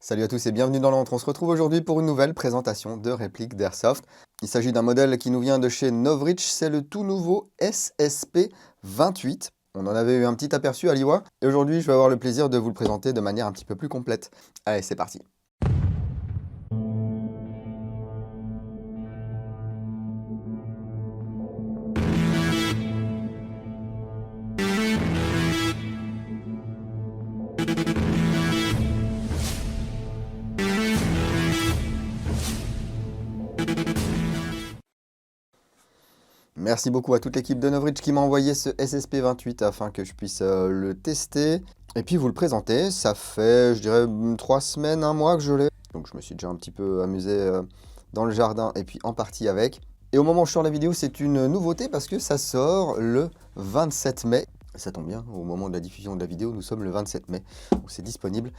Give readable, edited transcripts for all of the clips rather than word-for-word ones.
Salut à tous et bienvenue dans l'Entre. On se retrouve aujourd'hui pour une nouvelle présentation de réplique d'Airsoft. Il s'agit d'un modèle qui nous vient de chez Novritsch, c'est le tout nouveau SSP28. On en avait eu un petit aperçu à l'IWA et aujourd'hui je vais avoir le plaisir de vous le présenter de manière un petit peu plus complète. Allez, c'est parti. Merci beaucoup à toute l'équipe de Novritsch qui m'a envoyé ce SSP28 afin que je puisse le tester et puis vous le présenter. Ça fait, je dirais, 3 semaines, un mois que je l'ai. Donc je me suis déjà un petit peu amusé dans le jardin et puis en partie avec. Et au moment où je sors la vidéo, c'est une nouveauté parce que ça sort le 27 mai. Ça tombe bien, au moment de la diffusion de la vidéo, nous sommes le 27 mai. Donc c'est disponible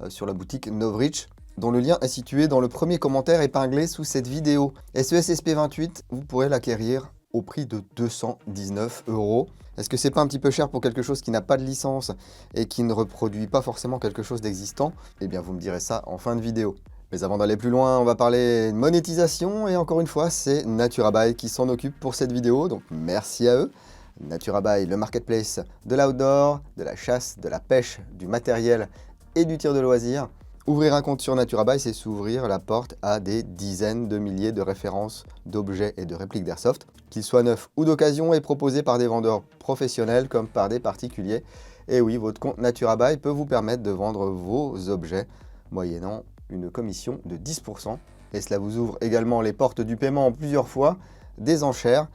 sur la boutique Novritsch, dont le lien est situé dans le premier commentaire épinglé sous cette vidéo. Et ce SSP28, vous pourrez l'acquérir au prix de 219 €. Est-ce que c'est pas un petit peu cher pour quelque chose qui n'a pas de licence et qui ne reproduit pas forcément quelque chose d'existant? Eh bien, vous me direz ça en fin de vidéo. Mais avant d'aller plus loin, on va parler monétisation et encore une fois, c'est NaturaBuy qui s'en occupe pour cette vidéo, donc merci à eux. NaturaBuy, le marketplace de l'outdoor, de la chasse, de la pêche, du matériel et du tir de loisirs. Ouvrir un compte sur NaturaBuy, c'est s'ouvrir la porte à des dizaines de milliers de références d'objets et de répliques d'Airsoft, qu'ils soient neufs ou d'occasion et proposés par des vendeurs professionnels comme par des particuliers. Et oui, votre compte NaturaBuy peut vous permettre de vendre vos objets moyennant une commission de 10%. Et cela vous ouvre également les portes du paiement en plusieurs fois, des enchères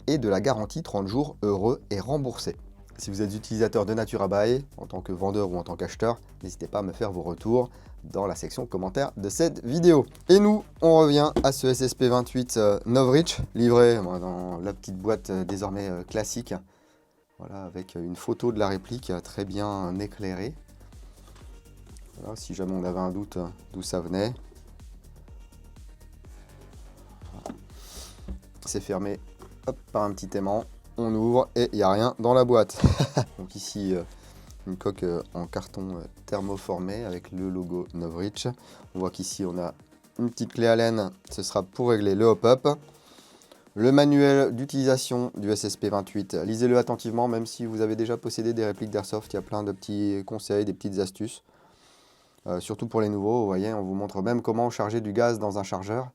et de la garantie 30 jours heureux et remboursés. Si vous êtes utilisateur de NaturaBuy, en tant que vendeur ou en tant qu'acheteur, n'hésitez pas à me faire vos retours dans la section commentaires de cette vidéo. Et nous, on revient à ce SSP28 Novritsch, livré dans la petite boîte désormais classique, voilà, avec une photo de la réplique très bien éclairée. Voilà, si jamais on avait un doute d'où ça venait. C'est fermé hop, par un petit aimant. On ouvre et il n'y a rien dans la boîte. Donc ici, une coque en carton thermoformé avec le logo Novritsch. On voit qu'ici, on a une petite clé Allen. Ce sera pour régler le hop-up. Le manuel d'utilisation du SSP28. Lisez-le attentivement, même si vous avez déjà possédé des répliques d'Airsoft. Il y a plein de petits conseils, des petites astuces. Surtout pour les nouveaux, vous voyez, on vous montre même comment charger du gaz dans un chargeur.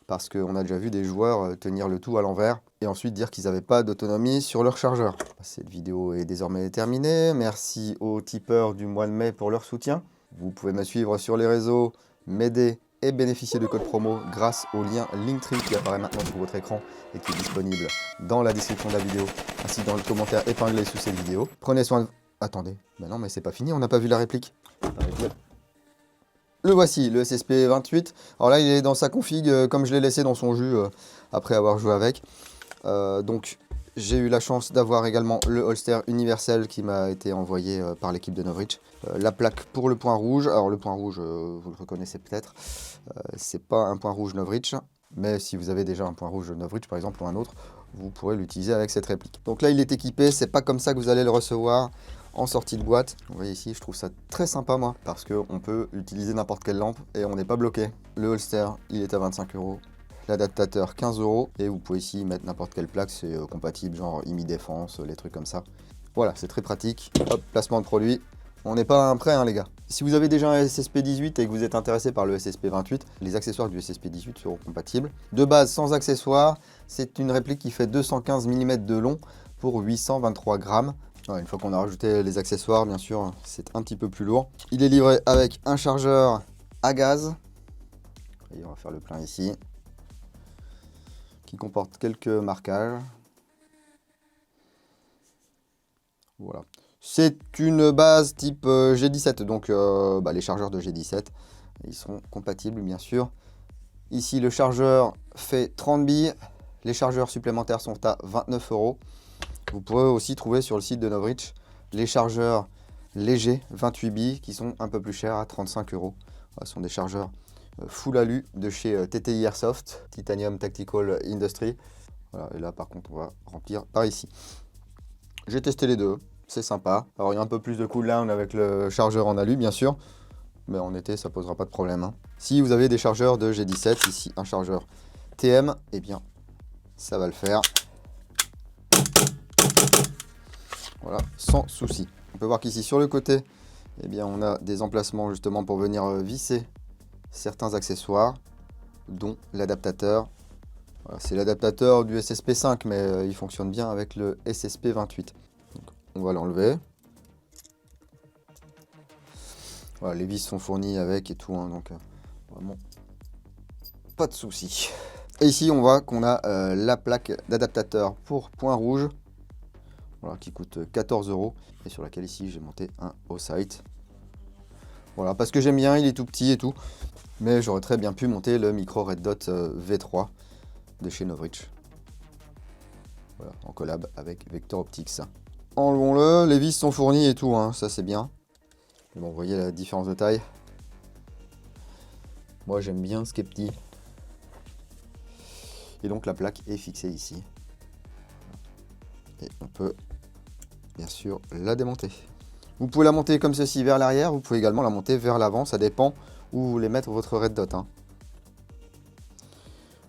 Parce qu'on a déjà vu des joueurs tenir le tout à l'envers et ensuite dire qu'ils n'avaient pas d'autonomie sur leur chargeur. Cette vidéo est désormais terminée. Merci aux tipeurs du mois de mai pour leur soutien. Vous pouvez me suivre sur les réseaux, m'aider et bénéficier de code promo grâce au lien Linktree qui apparaît maintenant sur votre écran et qui est disponible dans la description de la vidéo ainsi que dans le commentaire épinglé sous cette vidéo. Prenez soin de... Attendez, ben non mais c'est pas fini, on n'a pas vu la réplique. Le voici, le SSP28. Alors là, il est dans sa config comme je l'ai laissé dans son jus après avoir joué avec. Donc, j'ai eu la chance d'avoir également le holster universel qui m'a été envoyé par l'équipe de Novritsch. La plaque pour le point rouge. Alors, le point rouge, vous le reconnaissez peut-être. C'est pas un point rouge Novritsch. Mais si vous avez déjà un point rouge Novritsch, par exemple, ou un autre, vous pourrez l'utiliser avec cette réplique. Donc là, il est équipé. C'est pas comme ça que vous allez le recevoir en sortie de boîte. Vous voyez ici, je trouve ça très sympa moi, parce qu'on peut utiliser n'importe quelle lampe et on n'est pas bloqué. Le holster, il est à 25 €. L'adaptateur, 15 €. Et vous pouvez ici mettre n'importe quelle plaque, c'est compatible, genre IMI Défense, les trucs comme ça. Voilà, c'est très pratique. Hop, placement de produit. On n'est pas prêt, hein, les gars. Si vous avez déjà un SSP18 et que vous êtes intéressé par le SSP28, les accessoires du SSP18 seront compatibles. De base, sans accessoires, c'est une réplique qui fait 215 mm de long pour 823 grammes. Ouais, une fois qu'on a rajouté les accessoires, bien sûr, c'est un petit peu plus lourd. Il est livré avec un chargeur à gaz. Et on va faire le plein ici. Qui comporte quelques marquages. Voilà. C'est une base type G17, donc les chargeurs de G17, ils sont compatibles bien sûr. Ici, le chargeur fait 30 billes. Les chargeurs supplémentaires sont à 29 €. Vous pourrez aussi trouver sur le site de Novritsch les chargeurs légers 28 billes qui sont un peu plus chers à 35 €. Ce sont des chargeurs full alu de chez TTI Airsoft, Titanium Tactical Industry. Voilà, et là par contre on va remplir par ici. J'ai testé les deux, c'est sympa. Alors il y a un peu plus de cooldown avec le chargeur en alu bien sûr. Mais en été, ça posera pas de problème, hein. Si vous avez des chargeurs de G17, ici un chargeur TM, eh bien, ça va le faire. Voilà, sans souci. On peut voir qu'ici, sur le côté, eh bien, on a des emplacements justement pour venir visser certains accessoires, dont l'adaptateur. Voilà, c'est l'adaptateur du SSP5, mais il fonctionne bien avec le SSP28. Donc, on va l'enlever. Voilà, les vis sont fournies avec et tout, hein, donc vraiment pas de souci. Et ici, on voit qu'on a la plaque d'adaptateur pour point rouge, voilà, qui coûte 14 € et sur laquelle ici j'ai monté un O-Sight. Voilà, parce que j'aime bien, il est tout petit et tout, mais j'aurais très bien pu monter le micro Red Dot V3 de chez Novritsch. Voilà, en collab avec Vector Optics. Enlevons-le, les vis sont fournies et tout, hein, ça c'est bien. Mais bon, vous voyez la différence de taille. Moi j'aime bien ce qui est petit. Et donc la plaque est fixée ici. Et on peut bien sûr la démonter. Vous pouvez la monter comme ceci vers l'arrière, vous pouvez également la monter vers l'avant, ça dépend où vous voulez mettre votre Red Dot, hein.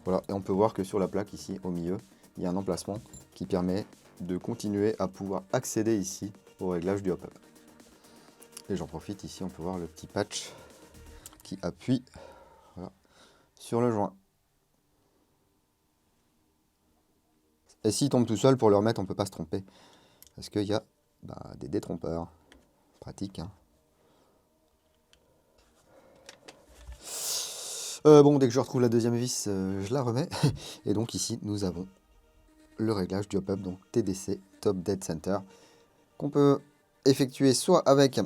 Voilà, et on peut voir que sur la plaque ici au milieu, il y a un emplacement qui permet de continuer à pouvoir accéder ici au réglage du hop-up. Et j'en profite ici, on peut voir le petit patch qui appuie, voilà, sur le joint. Et s'il tombe tout seul, pour le remettre, on ne peut pas se tromper. Parce qu'il y a des détrompeurs. Pratique, hein. Bon, dès que je retrouve la deuxième vis, je la remets. Et donc ici, nous avons le réglage du hop-up, donc TDC, Top Dead Center, qu'on peut effectuer soit avec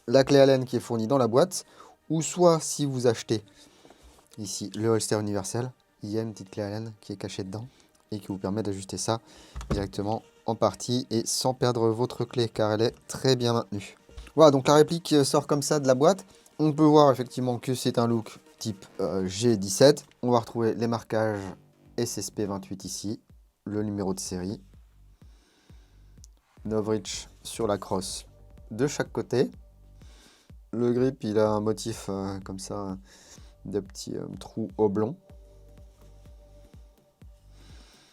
la clé Allen qui est fournie dans la boîte, ou soit si vous achetez ici le holster universel, il y a une petite clé Allen qui est cachée dedans et qui vous permet d'ajuster ça directement en partie et sans perdre votre clé car elle est très bien maintenue. Voilà, donc la réplique sort comme ça de la boîte. On peut voir effectivement que c'est un look type G17. On va retrouver les marquages SSP28 ici, le numéro de série, Novritsch sur la crosse de chaque côté. Le grip, il a un motif comme ça, de petits trous oblongs.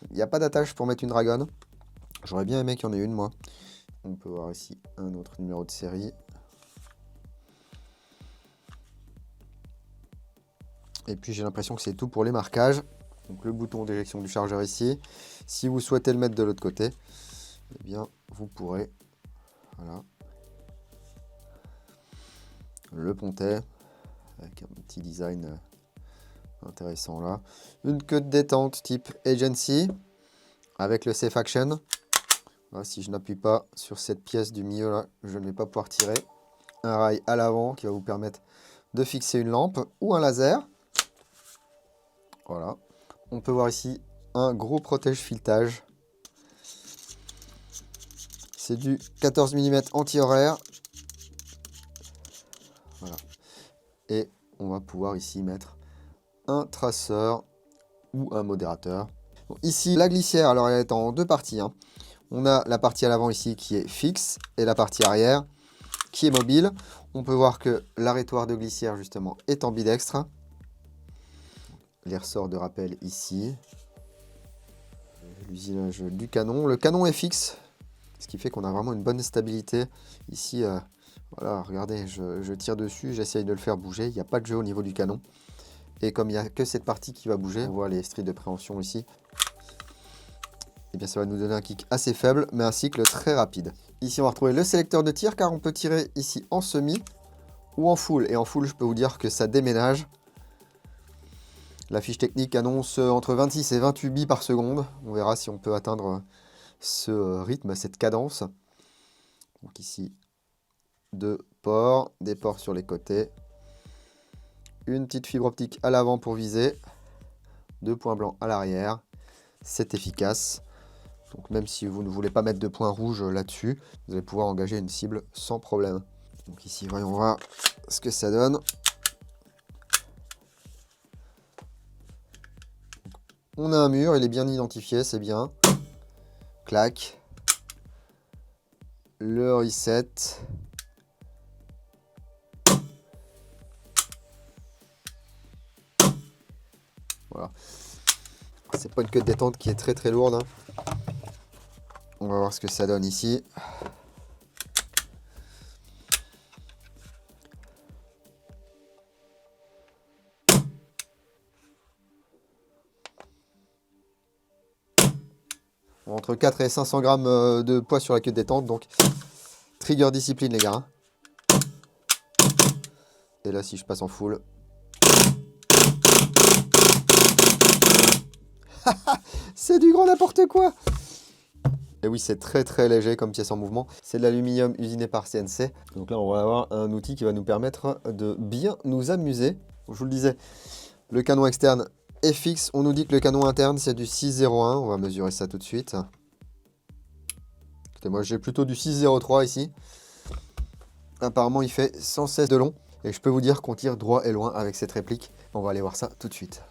Il n'y a pas d'attache pour mettre une dragonne. J'aurais bien aimé qu'il y en ait une, moi. On peut voir ici un autre numéro de série. Et puis j'ai l'impression que c'est tout pour les marquages. Donc le bouton d'éjection du chargeur ici. Si vous souhaitez le mettre de l'autre côté, eh bien vous pourrez. Voilà. Le pontet avec un petit design intéressant là. Une queue de détente type Agency avec le Safe Action. Là, si je n'appuie pas sur cette pièce du milieu là, je ne vais pas pouvoir tirer. Un rail à l'avant qui va vous permettre de fixer une lampe ou un laser. Voilà. On peut voir ici un gros protège filetage. C'est du 14 mm anti-horaire. Voilà. Et on va pouvoir ici mettre un traceur ou un modérateur. Bon, ici, la glissière, alors elle est en deux parties, hein. On a la partie à l'avant ici qui est fixe et la partie arrière qui est mobile. On peut voir que l'arrêtoire de glissière justement est ambidextre. Les ressorts de rappel ici. L'usinage du canon. Le canon est fixe, ce qui fait qu'on a vraiment une bonne stabilité. Ici, voilà, regardez, je tire dessus, j'essaye de le faire bouger. Il n'y a pas de jeu au niveau du canon. Et comme il n'y a que cette partie qui va bouger, on voit les stries de préhension ici. Et bien ça va nous donner un kick assez faible, mais un cycle très rapide. Ici, on va retrouver le sélecteur de tir, car on peut tirer ici en semi ou en full. Et en full, je peux vous dire que ça déménage. La fiche technique annonce entre 26 et 28 billes par seconde. On verra si on peut atteindre ce rythme, cette cadence. Donc ici, deux ports, des ports sur les côtés. Une petite fibre optique à l'avant pour viser. Deux points blancs à l'arrière. C'est efficace. Donc même si vous ne voulez pas mettre de points rouges là-dessus, vous allez pouvoir engager une cible sans problème. Donc ici, voyons voir ce que ça donne. On a un mur, il est bien identifié, c'est bien. Clac. Le reset. Voilà. C'est pas une queue de détente qui est très très lourde. Hein. On va voir ce que ça donne ici. Entre 4 et 500 grammes de poids sur la queue de détente. Donc, trigger discipline, les gars. Et là, si je passe en full. C'est du grand n'importe quoi. Et oui, c'est très très léger comme pièce en mouvement. C'est de l'aluminium usiné par CNC. Donc là, on va avoir un outil qui va nous permettre de bien nous amuser. Je vous le disais, le canon externe est fixe. On nous dit que le canon interne, c'est du 6,01. On va mesurer ça tout de suite. Écoutez, moi, j'ai plutôt du 6,03 ici. Apparemment, il fait 116 de long. Et je peux vous dire qu'on tire droit et loin avec cette réplique. On va aller voir ça tout de suite.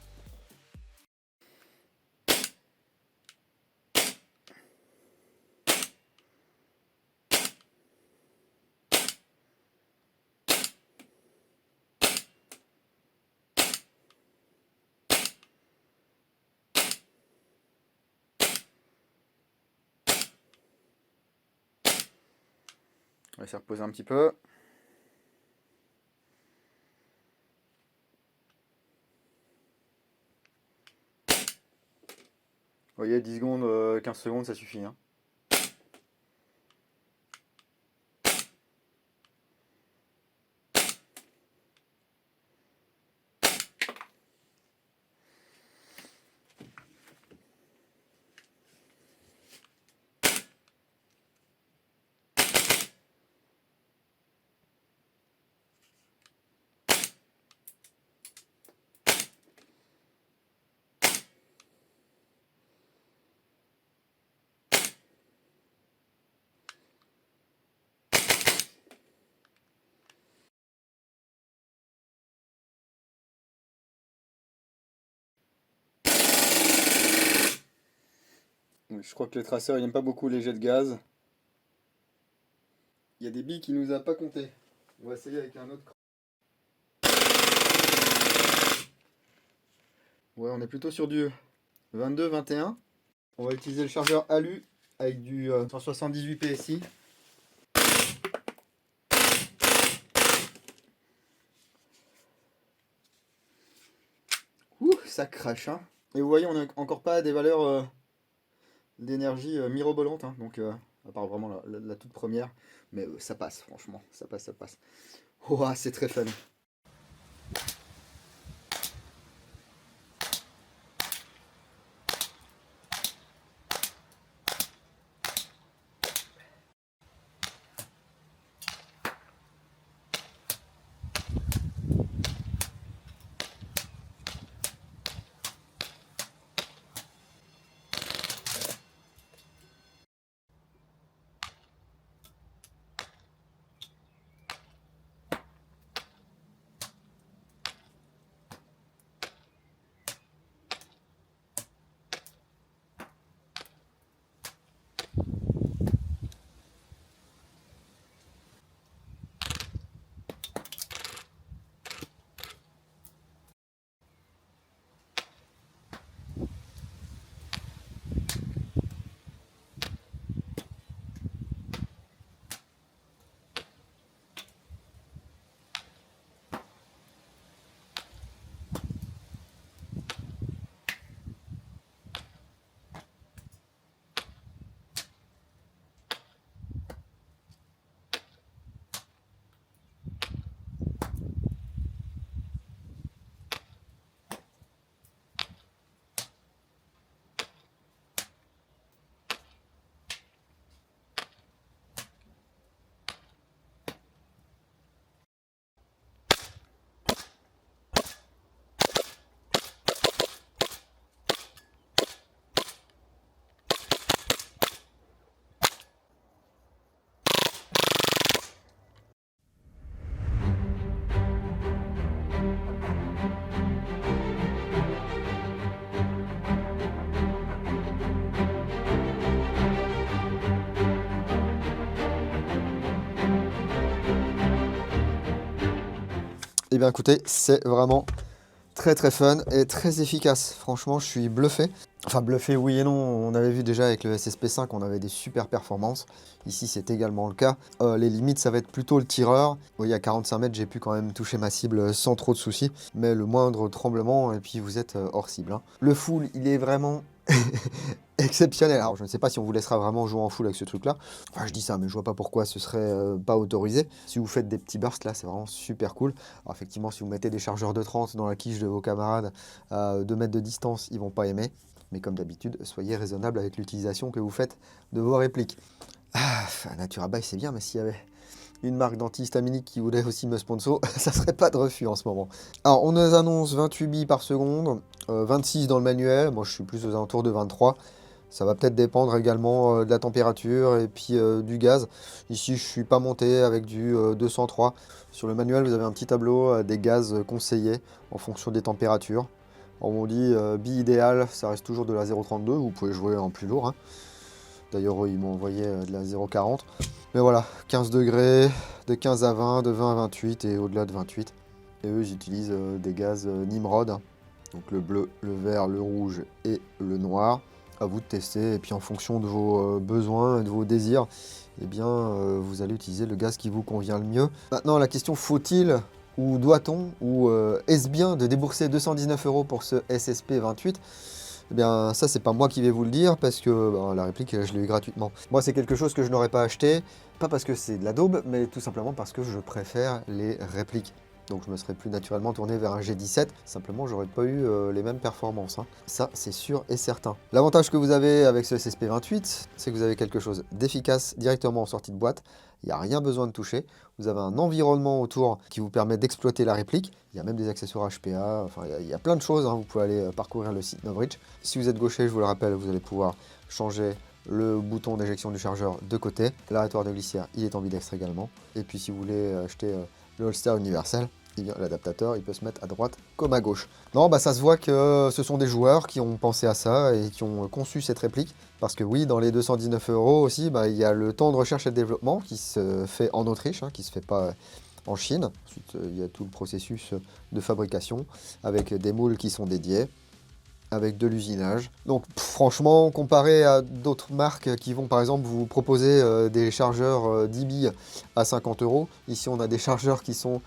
On va se reposer un petit peu. Vous voyez, 10 secondes, 15 secondes, ça suffit. Hein. Je crois que le traceur il n'aime pas beaucoup les jets de gaz. Il y a des billes qui nous a pas compté. On va essayer avec un autre. Ouais, on est plutôt sur du 22-21. On va utiliser le chargeur alu avec du 178 PSI. Ouh, ça crache. Hein. Et vous voyez, on n'a encore pas des valeurs d'énergie mirobolantes. Hein. Donc, à part vraiment la toute première. Mais ça passe, franchement. Ça passe, ça passe. Oh, c'est très fun. Eh bien écoutez, c'est vraiment Très très fun et très efficace. Franchement, je suis bluffé. Enfin, bluffé, oui et non. On avait vu déjà avec le SSP5, on avait des super performances. Ici, c'est également le cas. Les limites, ça va être plutôt le tireur. Vous voyez, à 45 mètres, j'ai pu quand même toucher ma cible sans trop de soucis. Mais le moindre tremblement, et puis vous êtes hors cible, hein. Le full, il est vraiment exceptionnel. Alors, je ne sais pas si on vous laissera vraiment jouer en full avec ce truc-là. Enfin, je dis ça, mais je vois pas pourquoi ce serait pas autorisé. Si vous faites des petits bursts, là, c'est vraiment super cool. Alors, effectivement, si vous mettez des chargeurs de 30 dans la quiche de vos camarades à 2 mètres de distance, ils vont pas aimer. Mais comme d'habitude, soyez raisonnable avec l'utilisation que vous faites de vos répliques. Ah, Naturabuy, c'est bien, mais s'il y avait une marque d'antihistaminique qui voulait aussi me sponsor, ça serait pas de refus en ce moment. Alors, on nous annonce 28 billes par seconde, 26 dans le manuel. Moi, je suis plus aux alentours de 23. Ça va peut-être dépendre également de la température et puis du gaz. Ici, je suis pas monté avec du 203. Sur le manuel, vous avez un petit tableau des gaz conseillés en fonction des températures. On dit bille idéale, ça reste toujours de la 0,32. Vous pouvez jouer en plus lourd, hein. D'ailleurs, ils m'ont envoyé de la 0,40. Mais voilà, 15 degrés, de 15 à 20, de 20 à 28 et au-delà de 28. Et eux, ils utilisent des gaz Nimrod. Donc le bleu, le vert, le rouge et le noir. À vous de tester. Et puis en fonction de vos besoins et de vos désirs, eh bien, vous allez utiliser le gaz qui vous convient le mieux. Maintenant, la question, faut-il ou doit-on ou est-ce bien de débourser 219 € pour ce SSP28? Eh bien, ça, c'est pas moi qui vais vous le dire, parce que la réplique, je l'ai eu gratuitement. Moi, c'est quelque chose que je n'aurais pas acheté, pas parce que c'est de la daube, mais tout simplement parce que je préfère les répliques. Donc, je me serais plus naturellement tourné vers un G17, simplement, j'aurais pas eu les mêmes performances, hein. Ça, c'est sûr et certain. L'avantage que vous avez avec ce SSP28, c'est que vous avez quelque chose d'efficace directement en sortie de boîte. Il n'y a rien besoin de toucher. Vous avez un environnement autour qui vous permet d'exploiter la réplique. Il y a même des accessoires HPA, enfin il y a plein de choses, hein. Vous pouvez aller parcourir le site Novritsch. Si vous êtes gaucher, je vous le rappelle, vous allez pouvoir changer le bouton d'éjection du chargeur de côté. L'arrêtoire de glissière, il est ambidextre également. Et puis si vous voulez acheter le holster universel, eh bien l'adaptateur, il peut se mettre à droite comme à gauche. Non, ça se voit que ce sont des joueurs qui ont pensé à ça et qui ont conçu cette réplique. Parce que oui, dans les 219 € aussi, il y a le temps de recherche et de développement qui se fait en Autriche, hein, qui se fait pas en Chine. Ensuite, il y a tout le processus de fabrication avec des moules qui sont dédiés, avec de l'usinage. Donc franchement, comparé à d'autres marques qui vont par exemple vous proposer des chargeurs 10 billes à 50 €, ici on a des chargeurs qui sont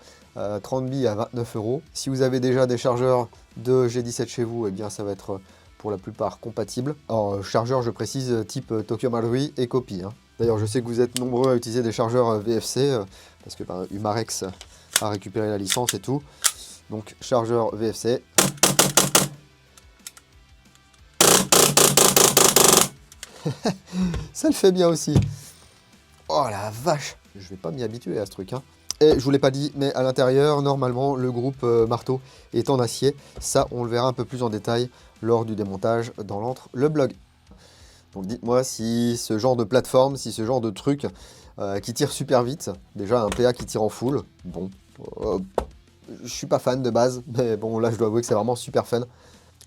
30 billes à 29 €. Si vous avez déjà des chargeurs de G17 chez vous, eh bien ça va être pour la plupart compatible. Alors chargeur, je précise, type Tokyo Marui et Copy, hein. D'ailleurs, je sais que vous êtes nombreux à utiliser des chargeurs VFC, parce que Humarex a récupéré la licence et tout. Donc chargeur VFC. Ça le fait bien aussi. Oh la vache, je vais pas m'y habituer à ce truc, hein. Et je vous l'ai pas dit, mais à l'intérieur, normalement, le groupe marteau est en acier. Ça, on le verra un peu plus en détail lors du démontage dans le blog. Donc dites-moi si ce genre de plateforme, si ce genre de truc qui tire super vite, déjà un PA qui tire en full, bon, je suis pas fan de base, mais bon, là je dois avouer que c'est vraiment super fun.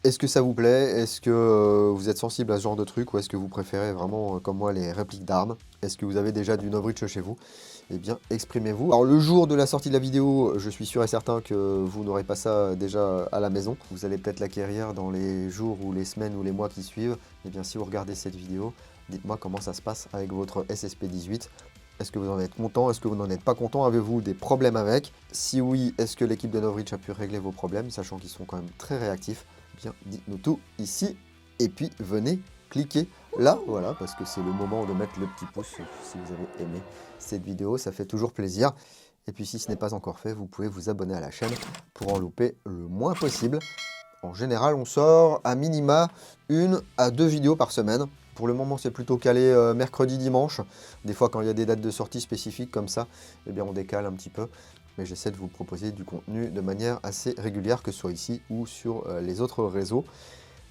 Est-ce que ça vous plaît? Est-ce que vous êtes sensible à ce genre de truc, ou est-ce que vous préférez vraiment, comme moi, les répliques d'armes? Est-ce que vous avez déjà du Novritsch chez vous? Eh bien, exprimez-vous. Alors, le jour de la sortie de la vidéo, je suis sûr et certain que vous n'aurez pas ça déjà à la maison. Vous allez peut-être l'acquérir dans les jours ou les semaines ou les mois qui suivent. Eh bien, si vous regardez cette vidéo, dites-moi comment ça se passe avec votre SSP18. Est-ce que vous en êtes content? Est-ce que vous n'en êtes pas content? Avez-vous des problèmes avec? Si oui, est-ce que l'équipe de Novritsch a pu régler vos problèmes, sachant qu'ils sont quand même très réactifs? Bien, dites-nous tout ici, et puis venez cliquer là, voilà, parce que c'est le moment de mettre le petit pouce si vous avez aimé cette vidéo, ça fait toujours plaisir. Et puis si ce n'est pas encore fait, vous pouvez vous abonner à la chaîne pour en louper le moins possible. En général, on sort à minima 1 à 2 vidéos par semaine. Pour le moment, c'est plutôt calé mercredi, dimanche. Des fois, quand il y a des dates de sortie spécifiques comme ça, eh bien, on décale un petit peu. Mais j'essaie de vous proposer du contenu de manière assez régulière, que ce soit ici ou sur les autres réseaux.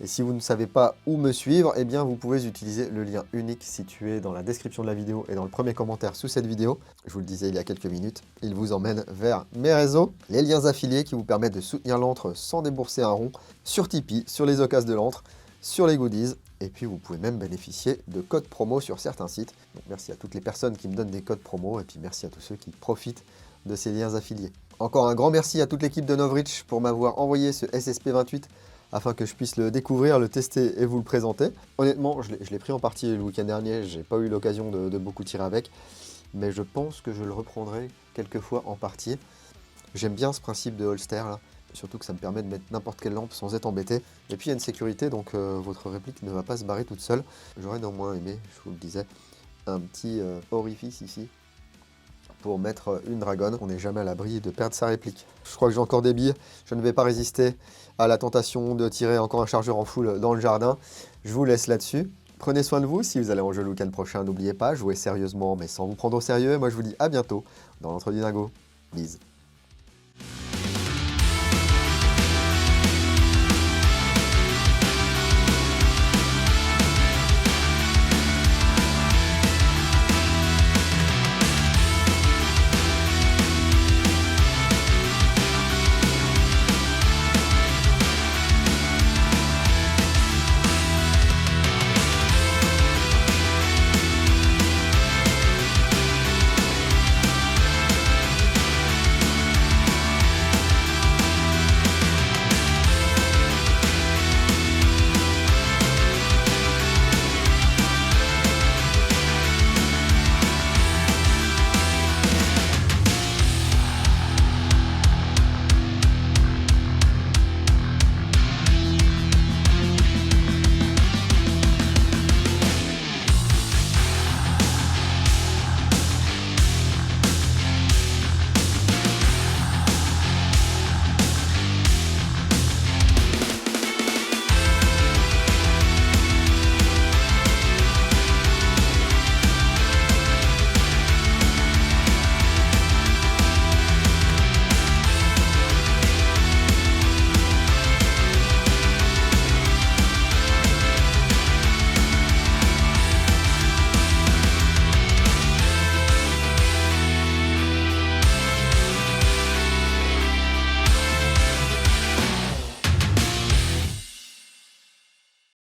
Et si vous ne savez pas où me suivre, eh bien vous pouvez utiliser le lien unique situé dans la description de la vidéo et dans le premier commentaire sous cette vidéo. Je vous le disais il y a quelques minutes, il vous emmène vers mes réseaux, les liens affiliés qui vous permettent de soutenir l'antre sans débourser un rond, sur Tipeee, sur les occasions de l'antre, sur les goodies, et puis vous pouvez même bénéficier de codes promo sur certains sites. Donc merci à toutes les personnes qui me donnent des codes promo, et puis merci à tous ceux qui profitent de ces liens affiliés. Encore un grand merci à toute l'équipe de Novritsch pour m'avoir envoyé ce SSP28 afin que je puisse le découvrir, le tester et vous le présenter. Honnêtement, je l'ai pris en partie le week-end dernier, j'ai pas eu l'occasion de beaucoup tirer avec, mais je pense que je le reprendrai quelques fois en partie. J'aime bien ce principe de holster là, surtout que ça me permet de mettre n'importe quelle lampe sans être embêté. Et puis il y a une sécurité, donc votre réplique ne va pas se barrer toute seule. J'aurais néanmoins aimé, je vous le disais, un petit orifice ici pour mettre une dragonne. On n'est jamais à l'abri de perdre sa réplique. Je crois que j'ai encore des billes, je ne vais pas résister à la tentation de tirer encore un chargeur en full dans le jardin. Je vous laisse là-dessus. Prenez soin de vous, si vous allez en jeu le week-end prochain, n'oubliez pas, jouez sérieusement mais sans vous prendre au sérieux. Moi je vous dis à bientôt dans l'Entre du Dingo. Bise.